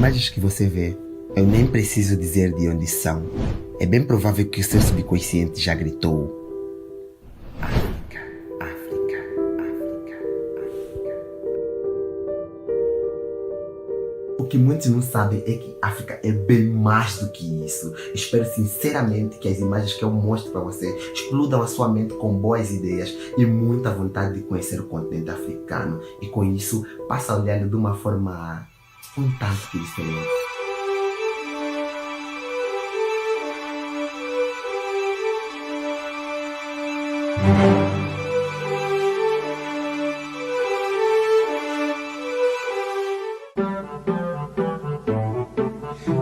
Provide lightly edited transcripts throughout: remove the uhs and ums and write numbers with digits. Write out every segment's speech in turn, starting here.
imagens que você vê, eu nem preciso dizer de onde são. É bem provável que o seu subconsciente já gritou: África, África, África, África. O que muitos não sabem é que África é bem mais do que isso. Espero sinceramente que as imagens que eu mostro para você explodam a sua mente com boas ideias e muita vontade de conhecer o continente africano. E com isso, passa a olhá-lo de uma forma um tanto diferente.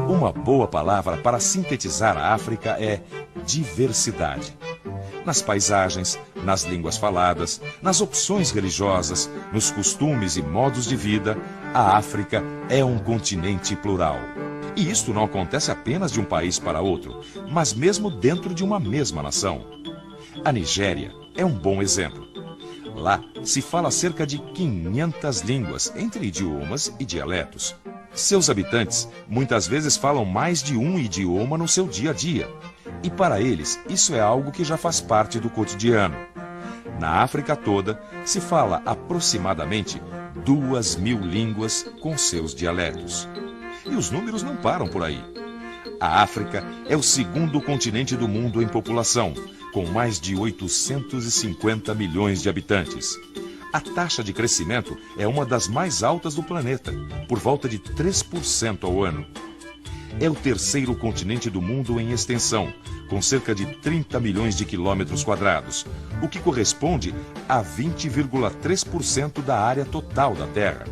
Uma boa palavra para sintetizar a África é diversidade. Nas paisagens, nas línguas faladas, nas opções religiosas, nos costumes e modos de vida, a África é um continente plural. E isto não acontece apenas de um país para outro, mas mesmo dentro de uma mesma nação. A Nigéria é um bom exemplo. Lá se fala cerca de 500 línguas, entre idiomas e dialetos. Seus habitantes muitas vezes falam mais de um idioma no seu dia a dia. E para eles, isso é algo que já faz parte do cotidiano. Na África toda, se fala aproximadamente 2.000 línguas com seus dialetos. E os números não param por aí. A África é o segundo continente do mundo em população, com mais de 850 milhões de habitantes. A taxa de crescimento é uma das mais altas do planeta, por volta de 3% ao ano. É o terceiro continente do mundo em extensão, com cerca de 30 milhões de quilômetros quadrados, o que corresponde a 20,3% da área total da Terra.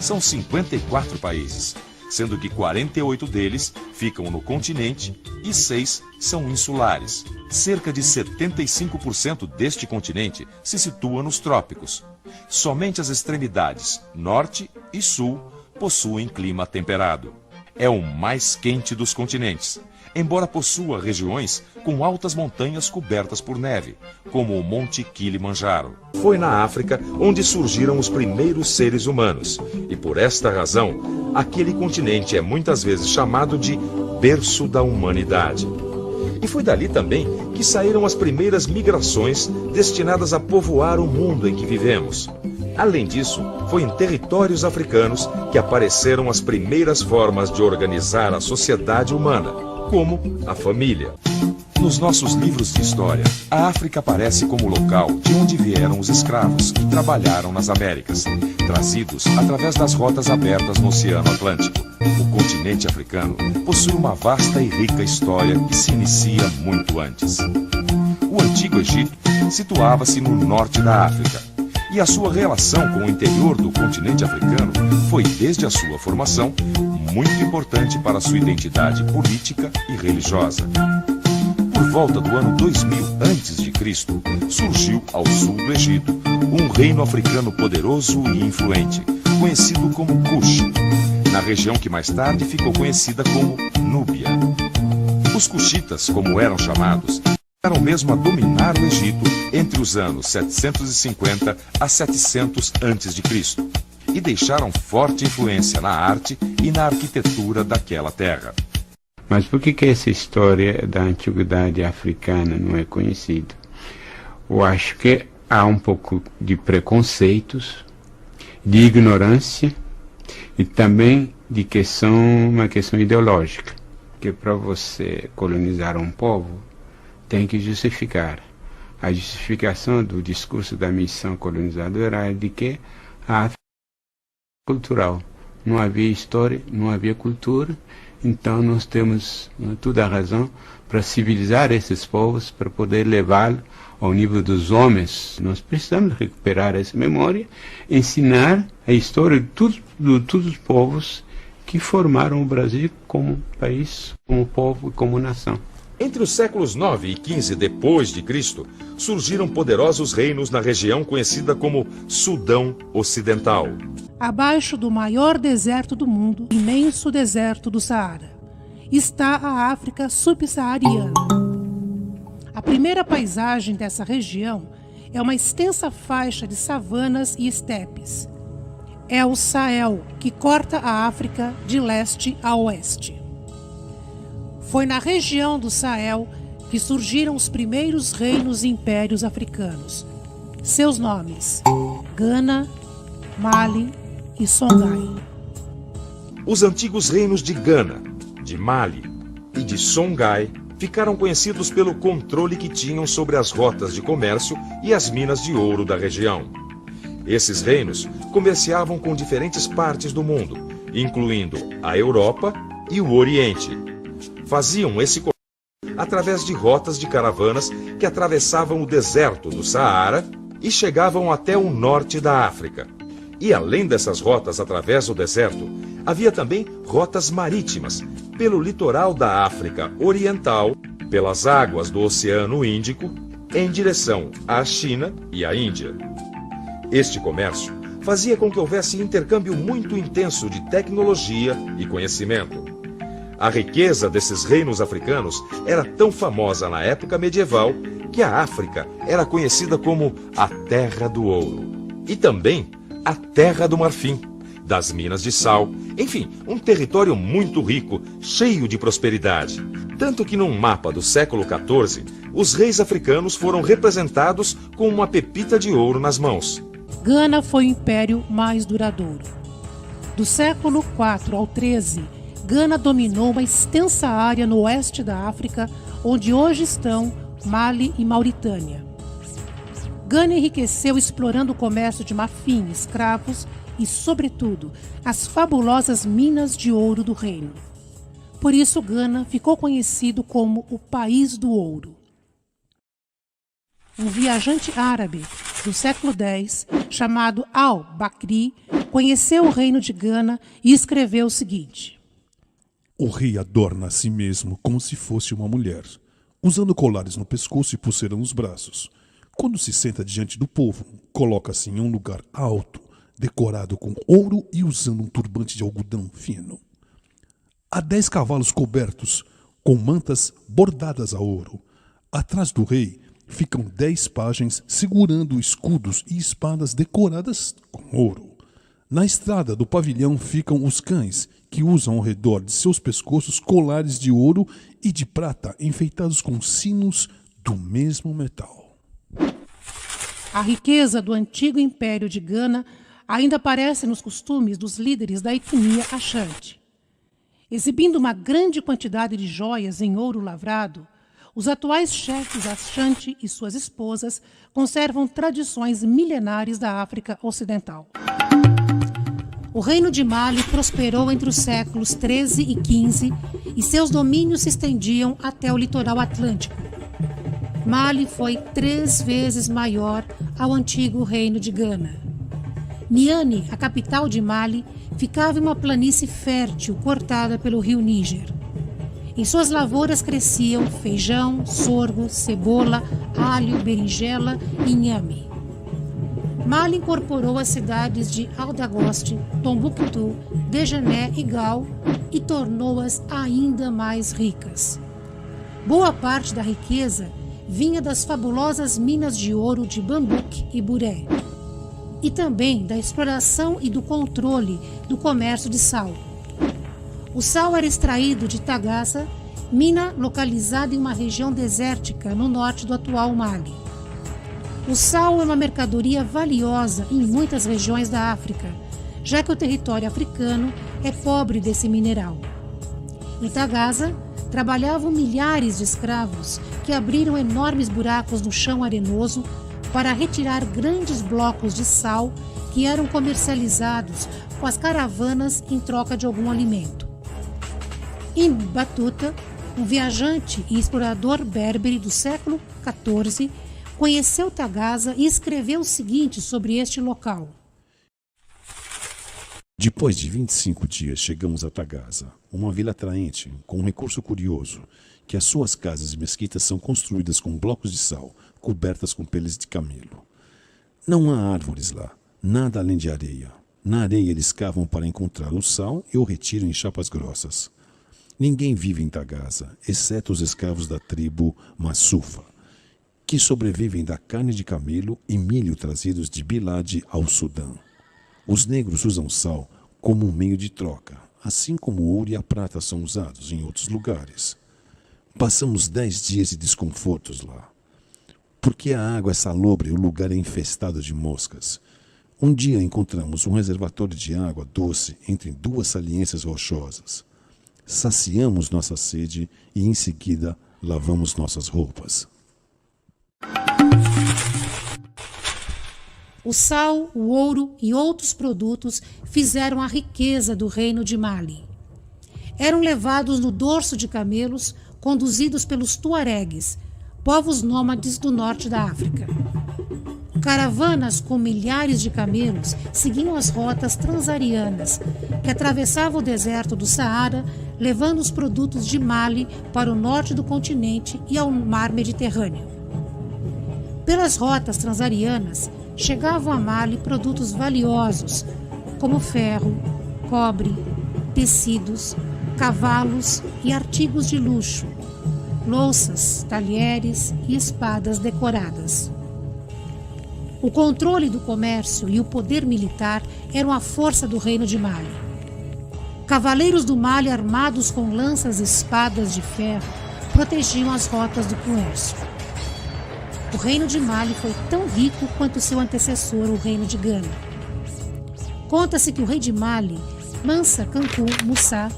São 54 países, sendo que 48 deles ficam no continente e 6 são insulares. Cerca de 75% deste continente se situa nos trópicos. Somente as extremidades, norte e sul, possuem clima temperado. É o mais quente dos continentes, embora possua regiões com altas montanhas cobertas por neve, como o Monte Kilimanjaro. Foi na África onde surgiram os primeiros seres humanos, e por esta razão, aquele continente é muitas vezes chamado de berço da humanidade. E foi dali também que saíram as primeiras migrações destinadas a povoar o mundo em que vivemos. Além disso, foi em territórios africanos que apareceram as primeiras formas de organizar a sociedade humana, como a família. Nos nossos livros de história, a África aparece como local de onde vieram os escravos que trabalharam nas Américas, trazidos através das rotas abertas no Oceano Atlântico. O continente africano possui uma vasta e rica história que se inicia muito antes. O Antigo Egito situava-se no norte da África, e a sua relação com o interior do continente africano foi, desde a sua formação, muito importante para sua identidade política e religiosa. Por volta do ano 2000 a.C., surgiu ao sul do Egito um reino africano poderoso e influente, conhecido como Kush, na região que mais tarde ficou conhecida como Núbia. Os Cushitas, como eram chamados, chegaram mesmo a dominar o Egito entre os anos 750 a 700 a.C. e deixaram forte influência na arte e na arquitetura daquela terra. Mas por que essa história da antiguidade africana não é conhecida? Eu acho que há um pouco de preconceitos, de ignorância e também de uma questão ideológica, que para você colonizar um povo tem que justificar. A justificação do discurso da missão colonizadora era de que a África é cultural. Não havia história, não havia cultura, então nós temos toda a razão para civilizar esses povos, para poder levá-los ao nível dos homens. Nós precisamos recuperar essa memória, ensinar a história de todos os povos que formaram o Brasil como país, como povo e como nação. Entre os séculos 9 e 15 depois de Cristo, surgiram poderosos reinos na região conhecida como Sudão Ocidental. Abaixo do maior deserto do mundo, o imenso deserto do Saara, está a África subsaariana. A primeira paisagem dessa região é uma extensa faixa de savanas e estepes. é o Sahel, que corta a África de leste a oeste. Foi na região do Sahel que surgiram os primeiros reinos e impérios africanos. Seus nomes: Gana, Mali e Songhai. Os antigos reinos de Gana, de Mali e de Songhai ficaram conhecidos pelo controle que tinham sobre as rotas de comércio e as minas de ouro da região. Esses reinos comerciavam com diferentes partes do mundo, incluindo a Europa e o Oriente. Faziam esse comércio através de rotas de caravanas que atravessavam o deserto do Saara e chegavam até o norte da África. E além dessas rotas através do deserto, havia também rotas marítimas, pelo litoral da África Oriental, pelas águas do Oceano Índico, em direção à China e à Índia. Este comércio fazia com que houvesse intercâmbio muito intenso de tecnologia e conhecimento. A riqueza desses reinos africanos era tão famosa na época medieval que a África era conhecida como a Terra do Ouro e também a Terra do Marfim, das minas de sal, enfim, um território muito rico, cheio de prosperidade. Tanto que num mapa do século XIV, os reis africanos foram representados com uma pepita de ouro nas mãos. Gana foi o império mais duradouro. Do século IV ao XIII, Gana dominou uma extensa área no oeste da África, onde hoje estão Mali e Mauritânia. Gana enriqueceu explorando o comércio de marfim, escravos e, sobretudo, as fabulosas minas de ouro do reino. Por isso, Gana ficou conhecido como o País do Ouro. Um viajante árabe do século X, chamado Al-Bakri, conheceu o reino de Gana e escreveu o seguinte: O rei adorna a si mesmo como se fosse uma mulher, usando colares no pescoço e pulseira nos braços. Quando se senta diante do povo, coloca-se em um lugar alto, decorado com ouro e usando um turbante de algodão fino. Há 10 cavalos cobertos com mantas bordadas a ouro. Atrás do rei ficam 10 pajens segurando escudos e espadas decoradas com ouro. Na estrada do pavilhão ficam os cães, que usam ao redor de seus pescoços colares de ouro e de prata enfeitados com sinos do mesmo metal. A riqueza do antigo império de Gana ainda aparece nos costumes dos líderes da etnia Ashanti. Exibindo uma grande quantidade de joias em ouro lavrado, os atuais chefes Ashanti e suas esposas conservam tradições milenares da África Ocidental. O reino de Mali prosperou entre os séculos XIII e XV e seus domínios se estendiam até o litoral atlântico. Mali foi 3 vezes maior ao antigo reino de Gana. Niani, a capital de Mali, ficava em uma planície fértil cortada pelo rio Níger. Em suas lavouras cresciam feijão, sorgo, cebola, alho, berinjela e inhame. Mali incorporou as cidades de Aldagoste, Tombouctou, Dejené e Gao e tornou-as ainda mais ricas. Boa parte da riqueza vinha das fabulosas minas de ouro de Bambouk e Buré, e também da exploração e do controle do comércio de sal. O sal era extraído de Tagasa, mina localizada em uma região desértica no norte do atual Mali. O sal é uma mercadoria valiosa em muitas regiões da África, já que o território africano é pobre desse mineral. Em Tagasa, trabalhavam milhares de escravos que abriram enormes buracos no chão arenoso para retirar grandes blocos de sal que eram comercializados com as caravanas em troca de algum alimento. Ibn Battuta, um viajante e explorador berbere do século XIV, conheceu Tagasa e escreveu o seguinte sobre este local. Depois de 25 dias chegamos a Tagasa, uma vila atraente, com um recurso curioso, que as suas casas e mesquitas são construídas com blocos de sal, cobertas com peles de camelo. Não há árvores lá, nada além de areia. Na areia eles cavam para encontrar o sal e o retiram em chapas grossas. Ninguém vive em Tagasa, exceto os escravos da tribo Massufa, que sobrevivem da carne de camelo e milho trazidos de Bilad ao Sudão. Os negros usam sal como um meio de troca, assim como o ouro e a prata são usados em outros lugares. Passamos 10 dias de desconfortos lá. Porque a água é salobre e o lugar é infestado de moscas. Um dia encontramos um reservatório de água doce entre 2 saliências rochosas. Saciamos nossa sede e, em seguida, lavamos nossas roupas. O sal, o ouro e outros produtos fizeram a riqueza do reino de Mali. Eram levados no dorso de camelos, conduzidos pelos tuaregues, povos nômades do norte da África. Caravanas com milhares de camelos seguiam as rotas transarianas, que atravessavam o deserto do Saara, levando os produtos de Mali para o norte do continente e ao mar Mediterrâneo. Pelas rotas transarianas, chegavam a Mali produtos valiosos, como ferro, cobre, tecidos, cavalos e artigos de luxo, louças, talheres e espadas decoradas. O controle do comércio e o poder militar eram a força do reino de Mali. Cavaleiros do Mali armados com lanças e espadas de ferro protegiam as rotas do comércio. O reino de Mali foi tão rico quanto seu antecessor, o reino de Gana. Conta-se que o rei de Mali, Mansa Kanku Musa,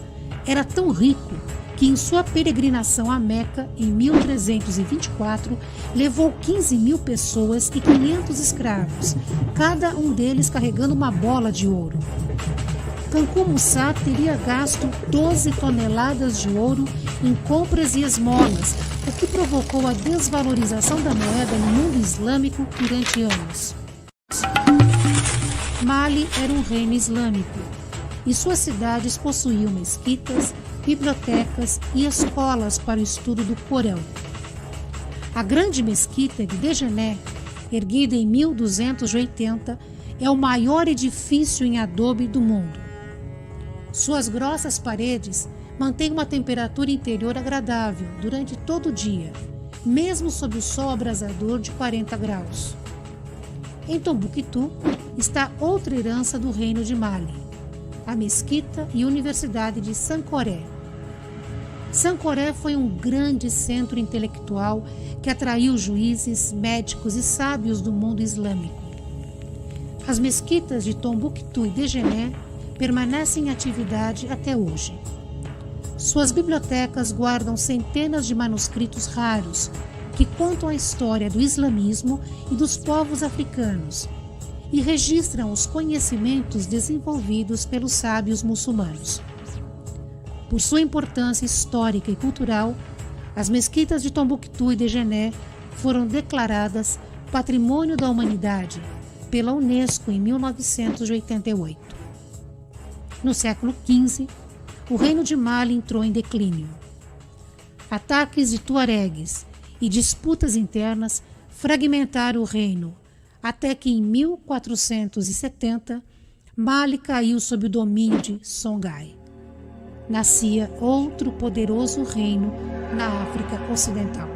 era tão rico que em sua peregrinação a Meca, em 1324, levou 15.000 pessoas e 500 escravos, cada um deles carregando uma bola de ouro. Kanku Musa teria gasto 12 toneladas de ouro em compras e esmolas, o que provocou a desvalorização da moeda no mundo islâmico durante anos. Mali era um reino islâmico e suas cidades possuíam mesquitas, bibliotecas e escolas para o estudo do Corão. A grande mesquita de Dejené, erguida em 1280, é o maior edifício em adobe do mundo. Suas grossas paredes mantêm uma temperatura interior agradável durante todo o dia, mesmo sob o sol abrasador de 40 graus. Em Tombouctou está outra herança do reino de Mali, a mesquita e universidade de Sankoré. Sankoré foi um grande centro intelectual que atraiu juízes, médicos e sábios do mundo islâmico. As mesquitas de Tombouctou e Dejené permanecem em atividade até hoje. Suas bibliotecas guardam centenas de manuscritos raros que contam a história do islamismo e dos povos africanos e registram os conhecimentos desenvolvidos pelos sábios muçulmanos. Por sua importância histórica e cultural, as mesquitas de Tombouctou e Dejené foram declaradas Patrimônio da Humanidade pela Unesco em 1988. No século XV, o reino de Mali entrou em declínio. Ataques de tuaregues e disputas internas fragmentaram o reino, até que em 1470 Mali caiu sob o domínio de Songhai. Nascia outro poderoso reino na África Ocidental.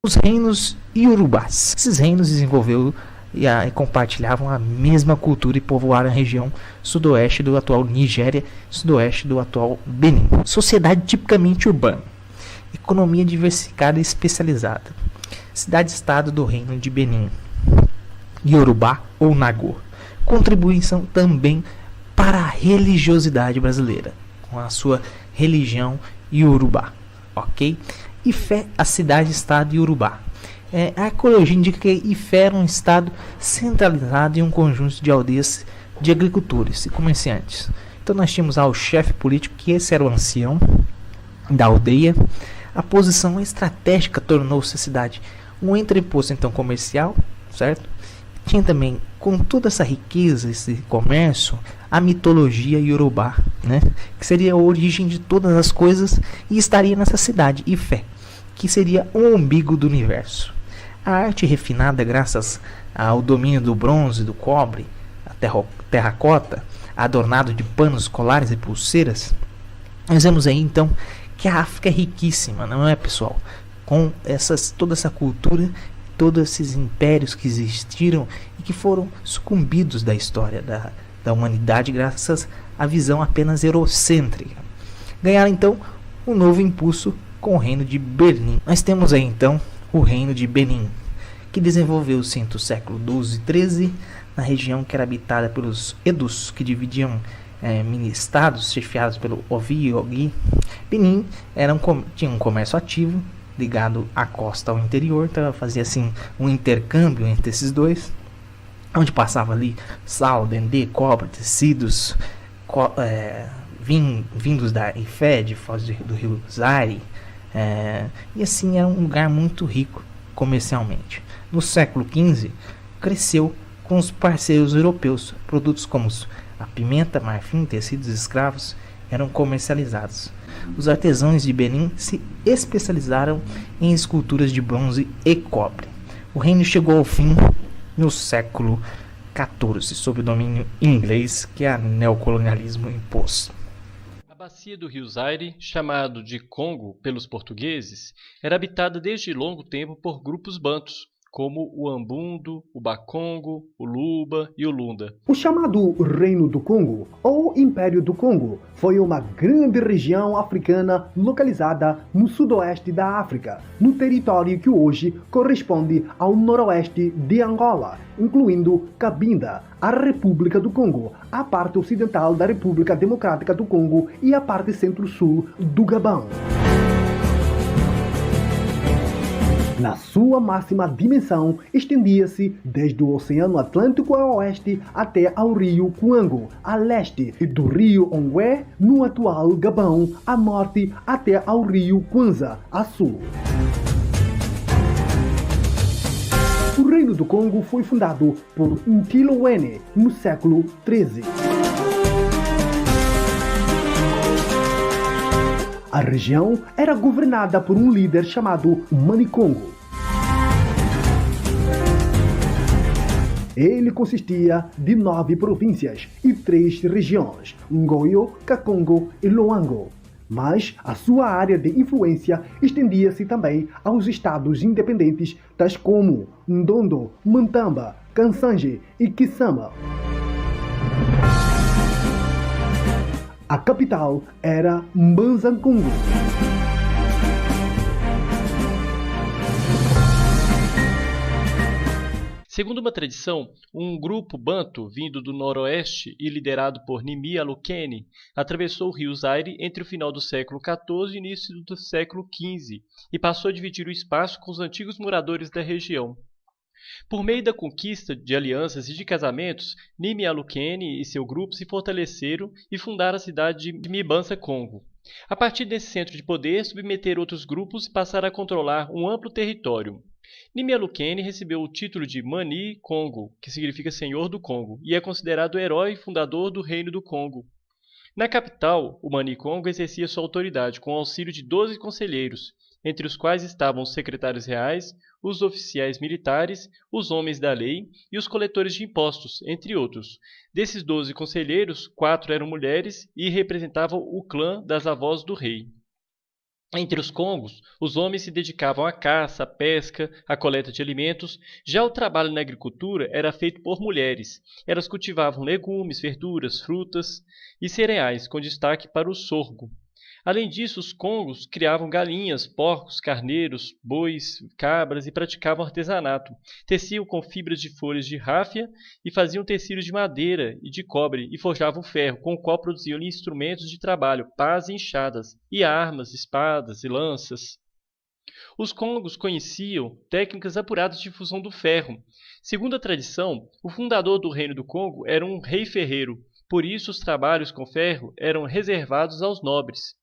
Os reinos iorubás. Esses reinos desenvolveram e compartilhavam a mesma cultura e povoaram a região sudoeste do atual Nigéria, sudoeste do atual Benin. Sociedade tipicamente urbana, economia diversificada e especializada. Cidade-estado do reino de Benin, Yorubá ou Nagô. Contribuição também para a religiosidade brasileira, com a sua religião Yorubá, ok? Ifé, a cidade-estado Yorubá. A arqueologia indica que Ifé era um estado centralizado em um conjunto de aldeias de agricultores e comerciantes. Então nós tínhamos o chefe político, que esse era o ancião da aldeia. A posição estratégica tornou-se a cidade um entreposto então comercial, certo? Tinha também, com toda essa riqueza, esse comércio, a mitologia iorubá, né? Que seria a origem de todas as coisas e estaria nessa cidade, Ifé, que seria o umbigo do universo. A arte refinada, graças ao domínio do bronze, do cobre, a terracota, adornado de panos, colares e pulseiras. Nós vemos aí então que a África é riquíssima, não é, pessoal? Com toda essa cultura todos esses impérios que existiram e que foram sucumbidos da história da humanidade graças à visão apenas eurocêntrica. Ganharam então um novo impulso com o reino de Benin. Nós temos aí então o reino de Benin, que desenvolveu-se entre o século XII e XIII na região que era habitada pelos Edus, que dividiam mini-estados chefiados pelo Ovi e Ogi. Benin tinha um comércio ativo ligado à costa ao interior, então fazia assim um intercâmbio entre esses dois, onde passava ali sal, dendê, cobre, tecidos vindos da Ifé, de Foz do Rio Zaire, e assim era um lugar muito rico comercialmente. No século XV, cresceu com os parceiros europeus. Produtos como a pimenta, marfim, tecidos escravos eram comercializados. Os artesãos de Benin se especializaram em esculturas de bronze e cobre. O reino chegou ao fim no século XIV, sob o domínio inglês que o neocolonialismo impôs. A bacia do rio Zaire, chamado de Congo pelos portugueses, era habitada desde longo tempo por grupos bantus, como o Ambundo, o Bakongo, o Luba e o Lunda. O chamado Reino do Congo, ou Império do Congo, foi uma grande região africana localizada no sudoeste da África, no território que hoje corresponde ao noroeste de Angola, incluindo Cabinda, a República do Congo, a parte ocidental da República Democrática do Congo e a parte centro-sul do Gabão. Na sua máxima dimensão, estendia-se desde o Oceano Atlântico a oeste até ao rio Kwango, a leste, e do rio Ongwe, no atual Gabão, a norte até ao rio Kwanza, a sul. O Reino do Congo foi fundado por Ntilowene no século XIII. A região era governada por um líder chamado Manicongo. Ele consistia de 9 províncias e 3 regiões, Ngoyo, Kakongo e Loango. Mas a sua área de influência estendia-se também aos estados independentes tais como Ndondo, Mantamba, Kansange e Kisama. A capital era Mbanza-Nkungu. Segundo uma tradição, um grupo bantu vindo do noroeste e liderado por Nimi Alukene atravessou o rio Zaire entre o final do século XIV e início do século XV e passou a dividir o espaço com os antigos moradores da região. Por meio da conquista de alianças e de casamentos, Nimi Alukene e seu grupo se fortaleceram e fundaram a cidade de Mbanza-Congo. A partir desse centro de poder, submeteram outros grupos e passaram a controlar um amplo território. Nimi Alukene recebeu o título de Mani Congo, que significa Senhor do Congo, e é considerado o herói e fundador do Reino do Congo. Na capital, o Mani Congo exercia sua autoridade com o auxílio de 12 conselheiros, entre os quais estavam os secretários reais, os oficiais militares, os homens da lei e os coletores de impostos, entre outros. Desses 12 conselheiros, 4 eram mulheres e representavam o clã das avós do rei. Entre os congos, os homens se dedicavam à caça, à pesca, à coleta de alimentos. Já o trabalho na agricultura era feito por mulheres. Elas cultivavam legumes, verduras, frutas e cereais, com destaque para o sorgo. Além disso, os congos criavam galinhas, porcos, carneiros, bois, cabras e praticavam artesanato. Teciam com fibras de folhas de ráfia e faziam tecidos de madeira e de cobre e forjavam ferro, com o qual produziam instrumentos de trabalho, pás e enxadas, e armas, espadas e lanças. Os congos conheciam técnicas apuradas de fusão do ferro. Segundo a tradição, o fundador do Reino do Congo era um rei ferreiro, por isso os trabalhos com ferro eram reservados aos nobres.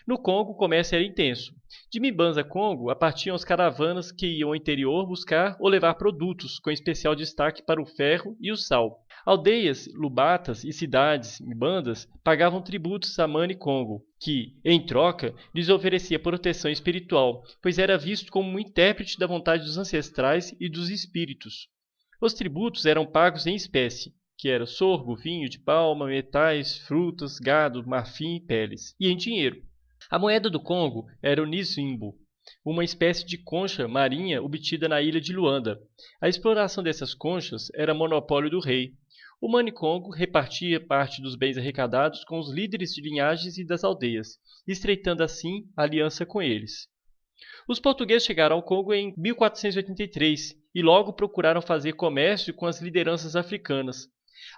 No Congo, o comércio era intenso. De Mbanza-Congo, partiam as caravanas que iam ao interior buscar ou levar produtos, com especial destaque para o ferro e o sal. Aldeias, lubatas e cidades, mbandas, pagavam tributos a Mani-Congo, que, em troca, lhes oferecia proteção espiritual, pois era visto como um intérprete da vontade dos ancestrais e dos espíritos. Os tributos eram pagos em espécie, que era sorgo, vinho de palma, metais, frutas, gado, marfim e peles, e em dinheiro. A moeda do Congo era o Nizimbo, uma espécie de concha marinha obtida na ilha de Luanda. A exploração dessas conchas era monopólio do rei. O Mani Congo repartia parte dos bens arrecadados com os líderes de linhagens e das aldeias, estreitando assim a aliança com eles. Os portugueses chegaram ao Congo em 1483 e logo procuraram fazer comércio com as lideranças africanas.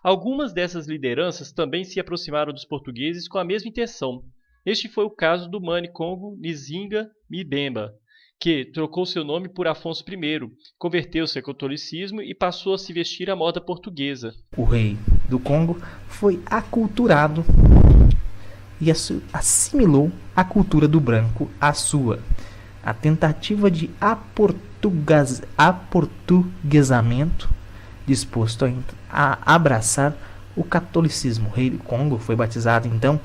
Algumas dessas lideranças também se aproximaram dos portugueses com a mesma intenção. Este foi o caso do Mani Congo Nzinga Mbemba, que trocou seu nome por Afonso I, converteu-se ao catolicismo e passou a se vestir à moda portuguesa. O rei do Congo foi aculturado e assimilou a cultura do branco à sua. A tentativa de aportuguesamento, disposto a abraçar o catolicismo. O rei do Congo foi batizado então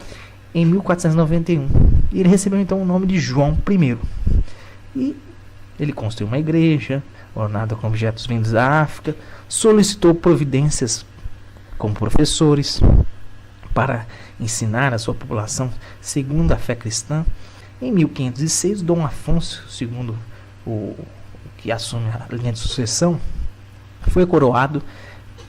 em 1491 e ele recebeu então o nome de João I. E ele construiu uma igreja ornada com objetos vindos da África, solicitou providências como professores para ensinar a sua população segundo a fé cristã. Em 1506, Dom Afonso II, o que assume a linha de sucessão, foi coroado,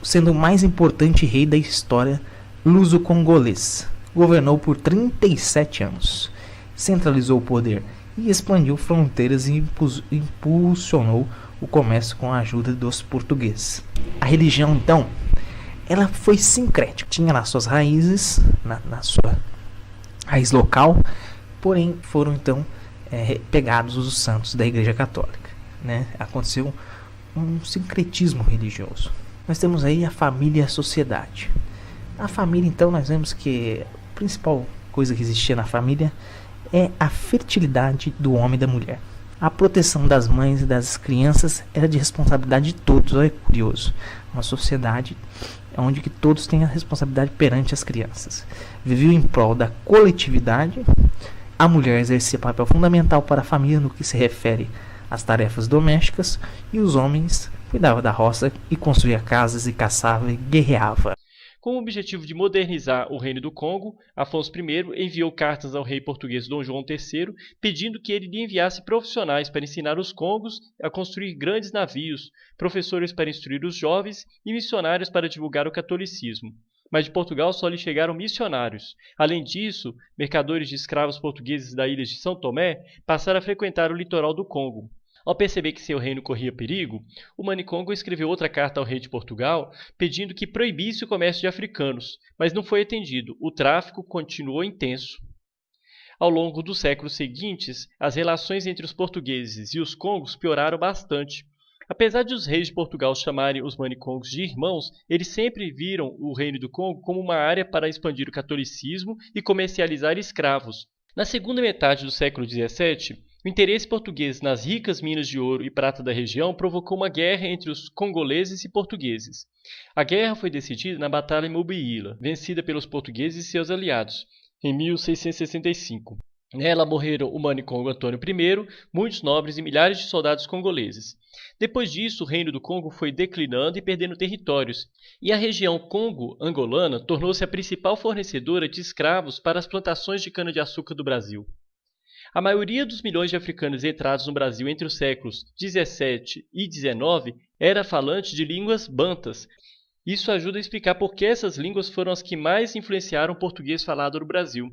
sendo o mais importante rei da história luso-congolês. Governou por 37 anos, centralizou o poder e expandiu fronteiras e impulsionou o comércio com a ajuda dos portugueses. A religião, então, ela foi sincrética, tinha lá suas raízes, na sua raiz local, porém foram então pegados os santos da Igreja Católica, né? Aconteceu um sincretismo religioso. Nós temos aí a família e a sociedade. A família, então, nós vemos que a principal coisa que existia na família é a fertilidade do homem e da mulher. A proteção das mães e das crianças era de responsabilidade de todos. Olha que curioso. Uma sociedade onde que todos têm a responsabilidade perante as crianças. Viveu em prol da coletividade. A mulher exercia papel fundamental para a família no que se refere às tarefas domésticas, e os homens cuidavam da roça e construía casas e caçava e guerreava. Com o objetivo de modernizar o Reino do Congo, Afonso I enviou cartas ao rei português Dom João III, pedindo que ele lhe enviasse profissionais para ensinar os congos a construir grandes navios, professores para instruir os jovens e missionários para divulgar o catolicismo. Mas de Portugal só lhe chegaram missionários. Além disso, mercadores de escravos portugueses da ilha de São Tomé passaram a frequentar o litoral do Congo. Ao perceber que seu reino corria perigo, o Mani Congo escreveu outra carta ao rei de Portugal, pedindo que proibisse o comércio de africanos, mas não foi atendido. O tráfico continuou intenso. Ao longo dos séculos seguintes, as relações entre os portugueses e os congos pioraram bastante. Apesar de os reis de Portugal chamarem os Mani-Congos de irmãos, eles sempre viram o Reino do Congo como uma área para expandir o catolicismo e comercializar escravos. Na segunda metade do século XVII, o interesse português nas ricas minas de ouro e prata da região provocou uma guerra entre os congoleses e portugueses. A guerra foi decidida na Batalha de Mobila, vencida pelos portugueses e seus aliados, em 1665. Nela morreram o Mani Congo Antônio I, muitos nobres e milhares de soldados congoleses. Depois disso, o Reino do Congo foi declinando e perdendo territórios, e a região Congo-Angolana tornou-se a principal fornecedora de escravos para as plantações de cana-de-açúcar do Brasil. A maioria dos milhões de africanos entrados no Brasil entre os séculos 17 e 19 era falante de línguas bantas. Isso ajuda a explicar por que essas línguas foram as que mais influenciaram o português falado no Brasil.